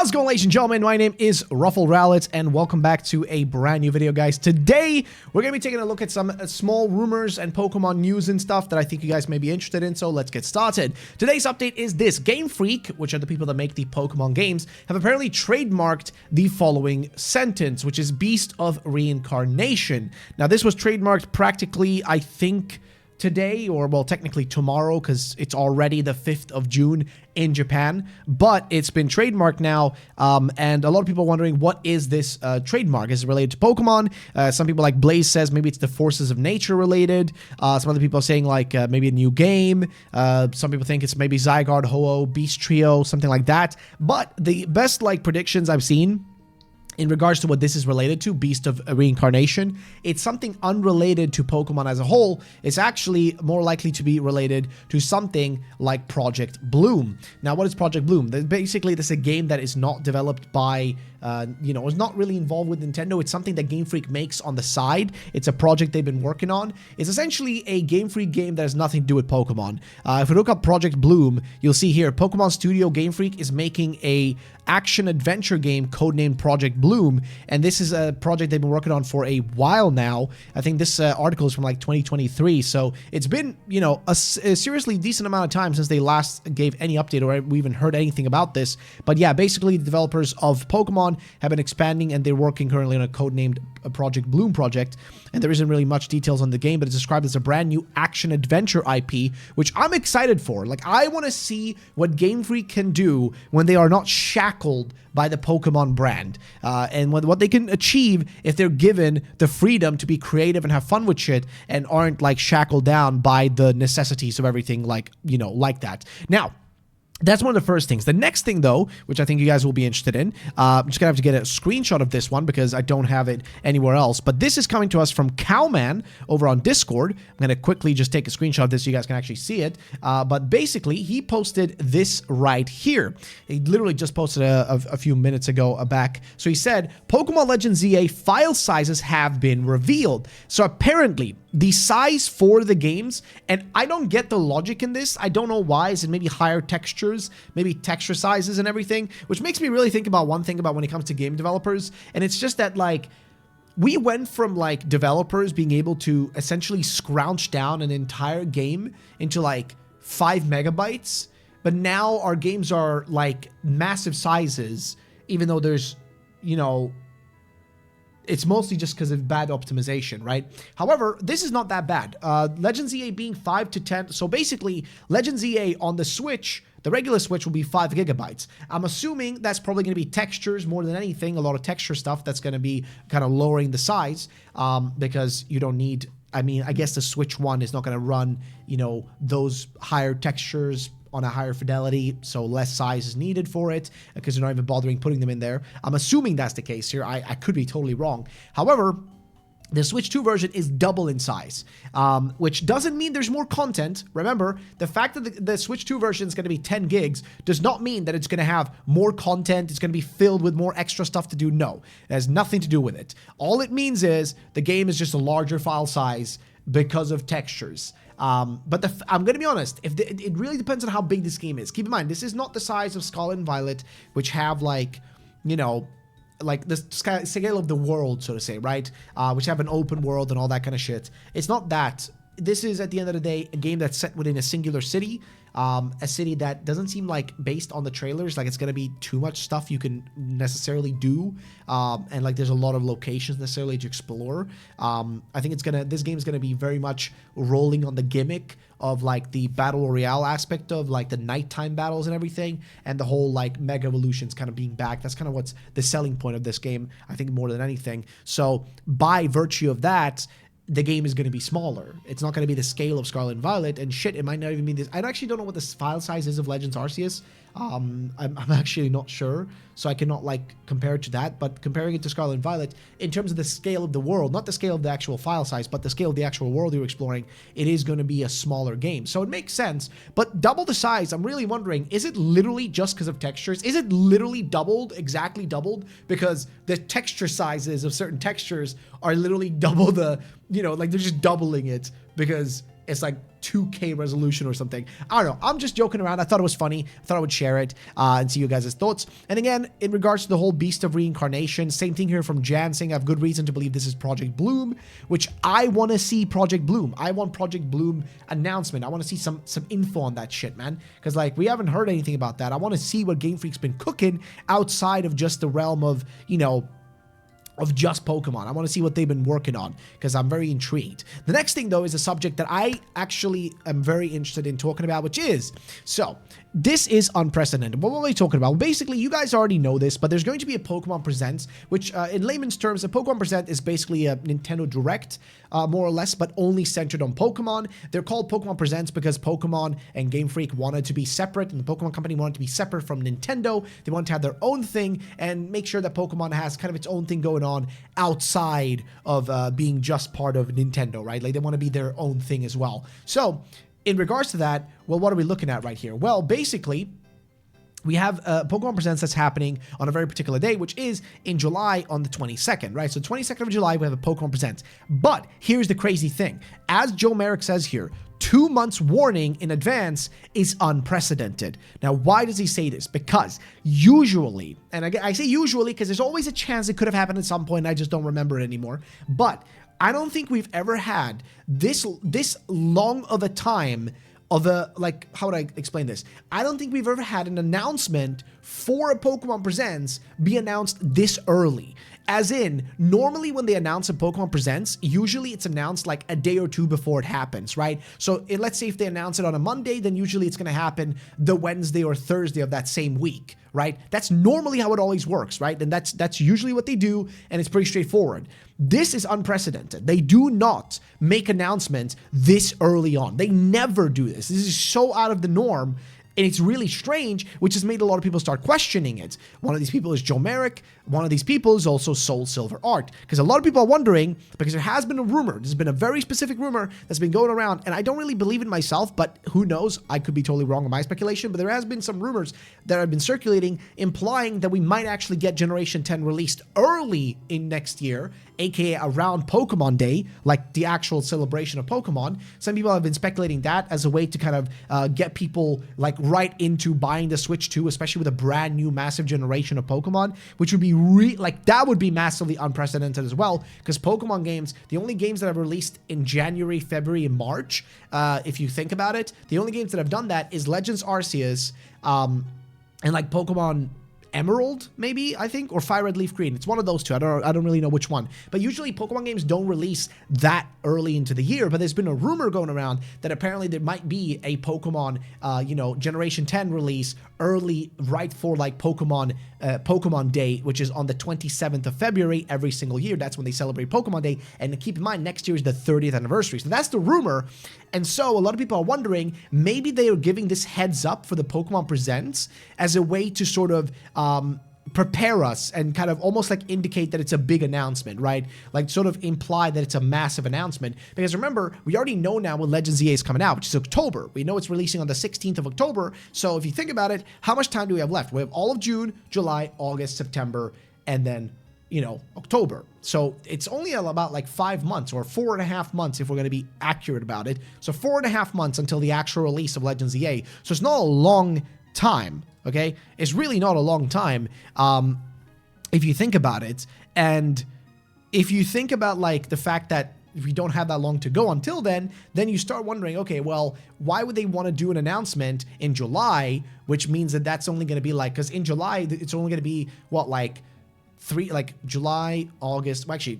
How's it going, ladies and gentlemen? My name is RuffledRowlit, and welcome back to a brand new video, guys. Today, we're going to be taking a look at some small rumors and Pokemon news and stuff that I think you guys may be interested in, so let's get started. Today's update is this. GameFreak, which are the people that make the Pokemon games, have apparently trademarked the following sentence, which is Beast of Reincarnation. Now, this was trademarked practically, I think, today, or well, technically tomorrow, because it's already the 5th of June in Japan, but it's been trademarked now, and a lot of people are wondering, what is this trademark? Is it related to Pokemon? Some people, like Blaze, says maybe it's the forces of nature related. Some other people are saying like maybe a new game. Some people think it's maybe Zygarde, Ho-Oh, Beast Trio, something like that. But the best like predictions I've seen in regards to what this is related to, Beast of Reincarnation, it's something unrelated to Pokemon as a whole. It's actually more likely to be related to something like Project Bloom. Now, what is Project Bloom? Basically, this is a game that is not developed by, is not really involved with Nintendo. It's something that Game Freak makes on the side. It's a project they've been working on. It's essentially a Game Freak game that has nothing to do with Pokemon. If we look up Project Bloom, you'll see here, Pokemon Studio Game Freak is making a action-adventure game codenamed Project Bloom, and this is a project they've been working on for a while now. I think this article is from like 2023, so it's been, a seriously decent amount of time since they last gave any update or we even heard anything about this. But yeah, basically the developers of Pokemon have been expanding, and they're working currently on a codenamed Project Bloom project, and there isn't really much details on the game, but it's described as a brand new action-adventure IP, which I'm excited for. Like, I want to see what Game Freak can do when they are not shackled by the Pokemon brand, and what they can achieve if they're given the freedom to be creative and have fun with shit and aren't like shackled down by the necessities of everything, like that. Now, that's one of the first things. The next thing, though, which I think you guys will be interested in, I'm just going to have to get a screenshot of this one because I don't have it anywhere else. But this is coming to us from Cowman over on Discord. I'm going to quickly just take a screenshot of this so you guys can actually see it. But basically, he posted this right here. He literally just posted a few minutes ago back. So he said, Pokemon Legends ZA file sizes have been revealed. So apparently, the size for the games, and I don't get the logic in this. I don't know why. Is it maybe higher textures, maybe texture sizes and everything, which makes me really think about one thing about when it comes to game developers, and it's just that, like, we went from like developers being able to essentially scrounge down an entire game into like 5 megabytes, but now our games are like massive sizes, even though there's, it's mostly just because of bad optimization, right? However, this is not that bad. Legends EA being 5 to 10. So basically, Legends EA on the Switch, the regular Switch, will be 5 gigabytes. I'm assuming that's probably going to be textures more than anything, a lot of texture stuff that's going to be kind of lowering the size, because you don't need, I guess the Switch 1 is not going to run, those higher textures on a higher fidelity, so less size is needed for it because you're not even bothering putting them in there. I'm assuming that's the case here. I could be totally wrong. However, the Switch 2 version is double in size, which doesn't mean there's more content. Remember, the fact that the Switch 2 version is going to be 10 gigs does not mean that it's going to have more content, it's going to be filled with more extra stuff to do. No, it has nothing to do with it. All it means is the game is just a larger file size because of textures. But I'm going to be honest, it really depends on how big this game is. Keep in mind, this is not the size of Scarlet and Violet, which have like, like the scale of the world, so to say, right? Which have an open world and all that kind of shit. It's not that. This is, at the end of the day, a game that's set within a singular city. A city that doesn't seem like, based on the trailers, like it's going to be too much stuff you can necessarily do. And like there's a lot of locations necessarily to explore. I think this game is going to be very much rolling on the gimmick of like the battle royale aspect of like the nighttime battles and everything, and the whole like mega evolutions kind of being back. That's kind of what's the selling point of this game, I think, more than anything. So by virtue of that, the game is going to be smaller. It's not going to be the scale of Scarlet and Violet, and shit, it might not even be this. I actually don't know what the file size is of Legends Arceus. I'm actually not sure, so I cannot like compare it to that, but comparing it to Scarlet and Violet, in terms of the scale of the world, not the scale of the actual file size, but the scale of the actual world you're exploring, it is going to be a smaller game. So it makes sense, but double the size, I'm really wondering, is it literally just because of textures? Is it literally doubled, exactly doubled, because the texture sizes of certain textures are literally double the, like they're just doubling it because it's like 2K resolution or something. I don't know. I'm just joking around. I thought it was funny. I thought I would share it and see you guys' thoughts. And again, in regards to the whole Beast of Reincarnation, same thing here from Jan saying I have good reason to believe this is Project Bloom, which I want to see Project Bloom. I want Project Bloom announcement. I want to see some info on that shit, man. Because like we haven't heard anything about that. I want to see what Game Freak's been cooking outside of just the realm of, you know, of just Pokemon. I want to see what they've been working on because I'm very intrigued. The next thing though is a subject that I actually am very interested in talking about, which is, so this is unprecedented. What are we talking about? Well, basically, you guys already know this, but there's going to be a Pokemon Presents, which in layman's terms, a Pokemon Present is basically a Nintendo Direct, more or less, but only centered on Pokemon. They're called Pokemon Presents because Pokemon and Game Freak wanted to be separate, and the Pokemon Company wanted to be separate from Nintendo. They wanted to have their own thing and make sure that Pokemon has kind of its own thing going on outside of being just part of Nintendo, right? Like they want to be their own thing as well. So in regards to that, well, what are we looking at right here? Well, basically, we have Pokemon Presents that's happening on a very particular day, which is in July on the 22nd, right? So 22nd of July, we have a Pokemon Presents. But here's the crazy thing. As Joe Merrick says here, 2 months warning in advance is unprecedented. Now, why does he say this? Because usually, and I say usually because there's always a chance it could have happened at some point, and I just don't remember it anymore. But I don't think we've ever had this long of a time of a, like, how would I explain this? I don't think we've ever had an announcement for a Pokemon Presents be announced this early. As in, normally when they announce a Pokemon Presents, usually it's announced like a day or two before it happens, right? So let's say if they announce it on a Monday, then usually it's going to happen the Wednesday or Thursday of that same week, right? That's normally how it always works, right? And that's usually what they do, and it's pretty straightforward. This is unprecedented. They do not make announcements this early on. They never do this. This is so out of the norm. And it's really strange, which has made a lot of people start questioning it. One of these people is Joe Merrick. One of these people is also Soul Silver Art. Because a lot of people are wondering, because there has been a rumor, there's been a very specific rumor that's been going around, and I don't really believe it myself, but who knows? I could be totally wrong on my speculation, but there has been some rumors that have been circulating implying that we might actually get Generation 10 released early in next year, aka around Pokemon Day, like the actual celebration of Pokemon. Some people have been speculating that as a way to kind of get people like right into buying the Switch 2, especially with a brand new massive generation of Pokemon, which would be that would be massively unprecedented as well, because Pokemon games, the only games that have released in January, February, and March, if you think about it, the only games that have done that is Legends Arceus, and like Pokemon Emerald, maybe, I think, or Fire Red Leaf Green. It's one of those two. I don't really know which one. But usually Pokemon games don't release that early into the year. But there's been a rumor going around that apparently there might be a Pokemon, Generation 10 release early, right for like Pokemon Day, which is on the 27th of February every single year. That's when they celebrate Pokemon Day. And keep in mind, next year is the 30th anniversary. So that's the rumor. And so a lot of people are wondering, maybe they are giving this heads up for the Pokemon Presents as a way to sort of prepare us and kind of almost like indicate that it's a big announcement, right? Like sort of imply that it's a massive announcement. Because remember, we already know now when Legends EA is coming out, which is October. We know it's releasing on the 16th of October. So if you think about it, how much time do we have left? We have all of June, July, August, September, and then, October. So it's only about like 5 months or 4.5 months if we're going to be accurate about it. So 4.5 months until the actual release of Legends EA. So it's not a long time. Okay, it's really not a long time if you think about it. And if you think about like the fact that if we don't have that long to go until then you start wondering, okay, well, why would they want to do an announcement in July, which means that that's only going to be like, because in July, it's only going to be what, like July, August, well, actually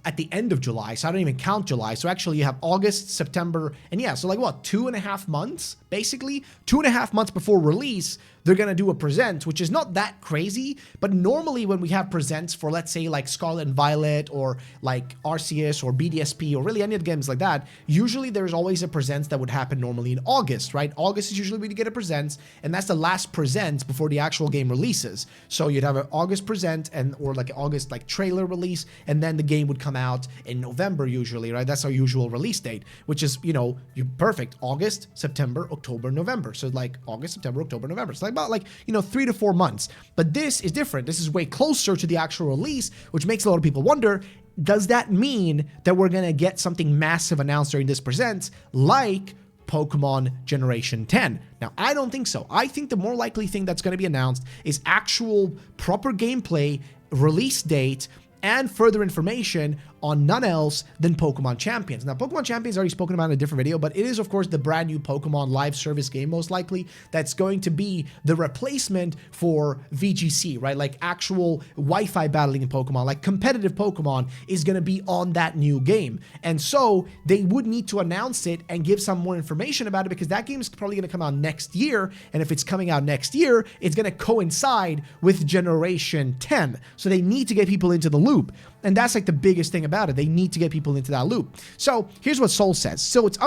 at the end of July, so I don't even count July. So actually you have August, September, and yeah, so like what, 2.5 months, basically 2.5 months before release, they're going to do a present, which is not that crazy. But normally when we have presents for, let's say, like Scarlet and Violet or like Arceus or BDSP or really any of the games like that, usually there's always a present that would happen normally in August, right? August is usually when you get a present, and that's the last present before the actual game releases. So you'd have an August present or like an August like trailer release, and then the game would come out in November usually, right? That's our usual release date, which is, you're perfect. August, September, October, November. So like August, September, October, November. So like about 3 to 4 months. But this is different. This is way closer to the actual release, which makes a lot of people wonder, does that mean that we're going to get something massive announced during this presents, like Pokemon Generation 10? Now, I don't think so. I think the more likely thing that's going to be announced is actual proper gameplay, release date, and further information on none else than Pokemon Champions. Now, Pokemon Champions already spoken about in a different video, but it is, of course, the brand new Pokemon live service game, most likely, that's going to be the replacement for VGC, right? Like actual Wi-Fi battling in Pokemon, like competitive Pokemon is going to be on that new game. And so they would need to announce it and give some more information about it, because that game is probably going to come out next year. And if it's coming out next year, it's going to coincide with Generation 10. So they need to get people into the loop. And that's like the biggest thing about it. They need to get people into that loop. So here's what Soul says. So it's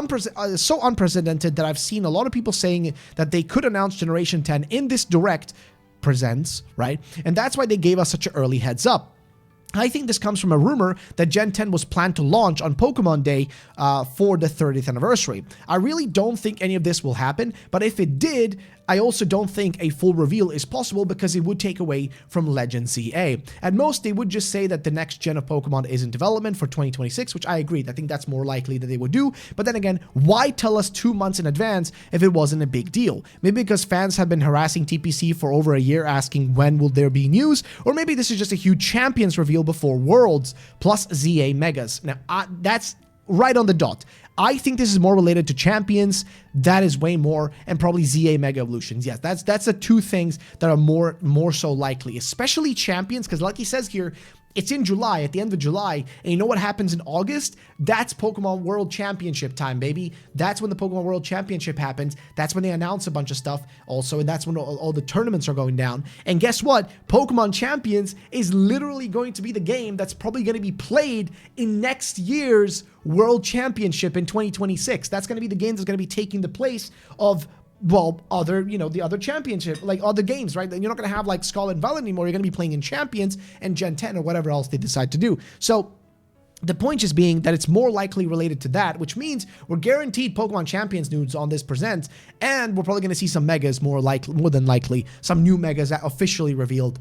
so unprecedented that I've seen a lot of people saying that they could announce Generation 10 in this direct presents, right? And that's why they gave us such an early heads up. I think this comes from a rumor that Gen 10 was planned to launch on Pokemon Day for the 30th anniversary. I really don't think any of this will happen, but if it did, I also don't think a full reveal is possible, because it would take away from Legend ZA. At most, they would just say that the next gen of Pokemon is in development for 2026, which I agree. I think that's more likely that they would do. But then again, why tell us 2 months in advance if it wasn't a big deal? Maybe because fans have been harassing TPC for over a year asking when will there be news, or maybe this is just a huge Champions reveal before Worlds plus ZA Megas. Now, that's right on the dot. I think this is more related to Champions. That is way more, and probably ZA Mega Evolutions. Yes, that's the two things that are more so likely, especially Champions, because like he says here, it's in July, at the end of July, and you know what happens in August? That's Pokemon World Championship time, baby. That's when the Pokemon World Championship happens. That's when they announce a bunch of stuff also, and that's when all the tournaments are going down. And guess what? Pokemon Champions is literally going to be the game that's probably going to be played in next year's World Championship in 2026. That's going to be the game that's going to be taking the place of, well, the other championship, like other games, right? You're not going to have like Scarlet and Violet anymore. You're going to be playing in Champions and Gen 10 or whatever else they decide to do. So the point just being that it's more likely related to that, which means we're guaranteed Pokemon Champions news on this present, and we're probably going to see some megas more than likely, some new megas that officially revealed,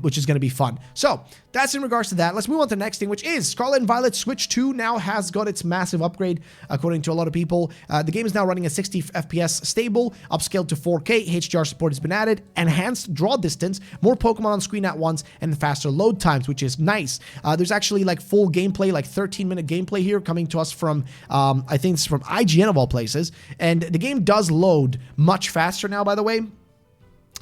which is going to be fun. So that's in regards to that. Let's move on to the next thing, which is Scarlet and Violet Switch 2 now has got its massive upgrade, according to a lot of people. The game is now running at 60 FPS stable, upscaled to 4K, HDR support has been added, enhanced draw distance, more Pokemon on screen at once, and faster load times, which is nice. There's actually like full gameplay, like 13-minute gameplay here coming to us from, I think it's from IGN of all places, and the game does load much faster now, by the way.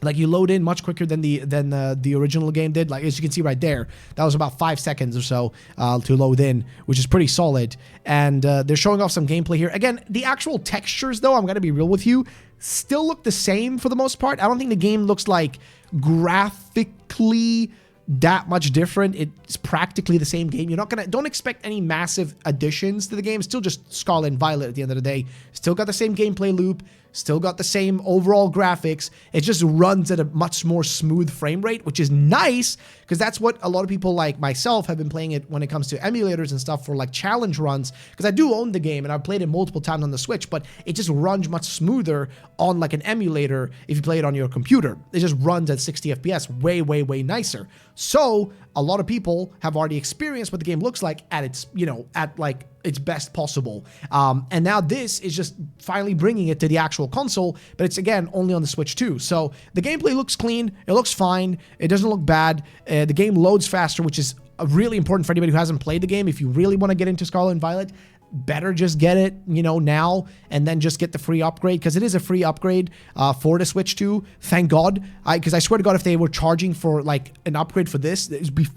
Like, you load in much quicker than the original game did. Like, as you can see right there, that was about 5 seconds or so to load in, which is pretty solid. And they're showing off some gameplay here. Again, the actual textures, though, I'm going to be real with you, still look the same for the most part. I don't think the game looks like graphically that much different. It's practically the same game. Don't expect any massive additions to the game. Still just Scarlet and Violet at the end of the day. Still got the same gameplay loop, still got the same overall graphics. It just runs at a much more smooth frame rate, which is nice, because that's what a lot of people like myself have been playing it when it comes to emulators and stuff for like challenge runs, because I do own the game and I've played it multiple times on the Switch, but it just runs much smoother on like an emulator if you play it on your computer. It just runs at 60 FPS, way nicer. So a lot of people have already experienced what the game looks like at its, at like its best possible. And now this is just finally bringing it to the actual console, but it's again only on the Switch 2. So the gameplay looks clean, it looks fine, it doesn't look bad. The game loads faster, which is really important for anybody who hasn't played the game. If you really want to get into Scarlet and Violet, better just get it, now, and then just get the free upgrade, because it is a free upgrade for the Switch 2. Thank God, because I swear to God, if they were charging for like an upgrade for this, it would be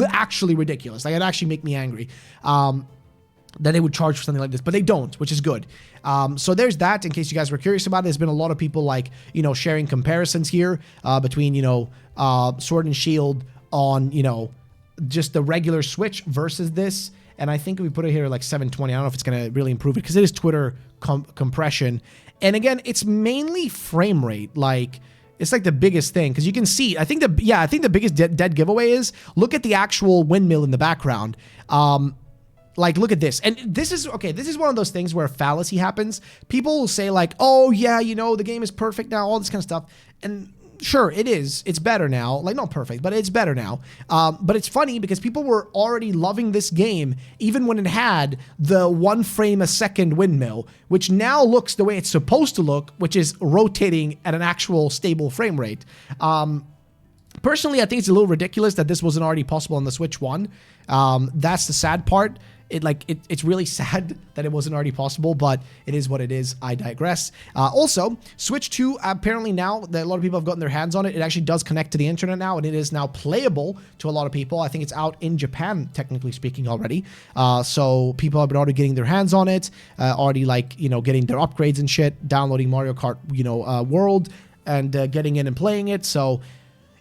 actually ridiculous. Like, it'd actually make me angry that they would charge for something like this, but they don't, which is good. So there's that, in case you guys were curious about it. There's been a lot of people like, sharing comparisons here between, Sword and Shield on, just the regular Switch versus this. And I think if we put it here like 720, I don't know if it's going to really improve it, because it is Twitter compression. And again, it's mainly frame rate. Like, it's like the biggest thing, because you can see, I think the biggest dead giveaway is, look at the actual windmill in the background. Like, look at this. And this is one of those things where a fallacy happens. People will say like, oh yeah, the game is perfect now, all this kind of stuff. And sure, it is. It's better now. Like, not perfect, but it's better now. But it's funny because people were already loving this game even when it had the 1 frame a second windmill, which now looks the way it's supposed to look, which is rotating at an actual stable frame rate. Personally, I think it's a little ridiculous that this wasn't already possible on the Switch 1. That's the sad part. It's really sad that it wasn't already possible, but it is what it is. I digress. Also, Switch 2, apparently now that a lot of people have gotten their hands on it, it actually does connect to the internet now, and it is now playable to a lot of people. I think it's out in Japan, technically speaking, already. So people have been already getting their hands on it, already, like, you know, getting their upgrades and shit, downloading Mario Kart, you know, World, and getting in and playing it. So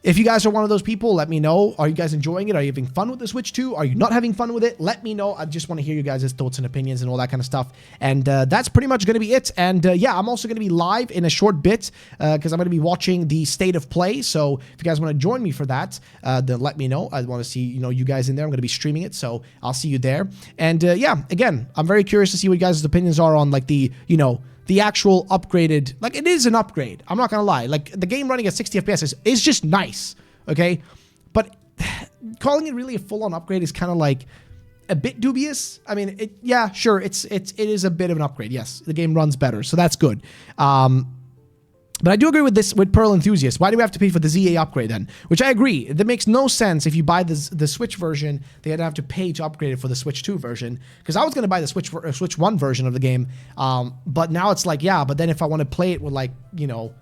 if you guys are one of those people, let me know. Are you guys enjoying it? Are you having fun with the Switch 2? Are you not having fun with it? Let me know. I just want to hear you guys' thoughts and opinions and all that kind of stuff. And that's pretty much going to be it. And yeah, I'm also going to be live in a short bit because I'm going to be watching the State of Play. So if you guys want to join me for that, then let me know. I want to see, you know, you guys in there. I'm going to be streaming it, so I'll see you there. And yeah, again, I'm very curious to see what you guys' opinions are on, like, the, you know, the actual upgraded, like, it is an upgrade. I'm not going to lie. Like, the game running at 60 FPS is just nice, okay? But calling it really a full-on upgrade is kind of, like, a bit dubious. I mean, yeah, sure, it is a bit of an upgrade. Yes, the game runs better, so that's good. But I do agree with this, with Pearl Enthusiast. Why do we have to pay for the ZA upgrade then? Which I agree. That makes no sense. If you buy the Switch version, they'd have to pay to upgrade it for the Switch 2 version. Because I was going to buy the Switch 1 version of the game. But now it's like, yeah, but then if I want to play it with, like, you know,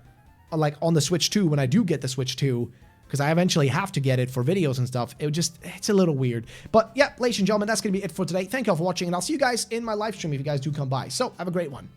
like on the Switch 2, when I do get the Switch 2, because I eventually have to get it for videos and stuff, it's a little weird. But yeah, ladies and gentlemen, that's going to be it for today. Thank you all for watching, and I'll see you guys in my live stream if you guys do come by. So have a great one.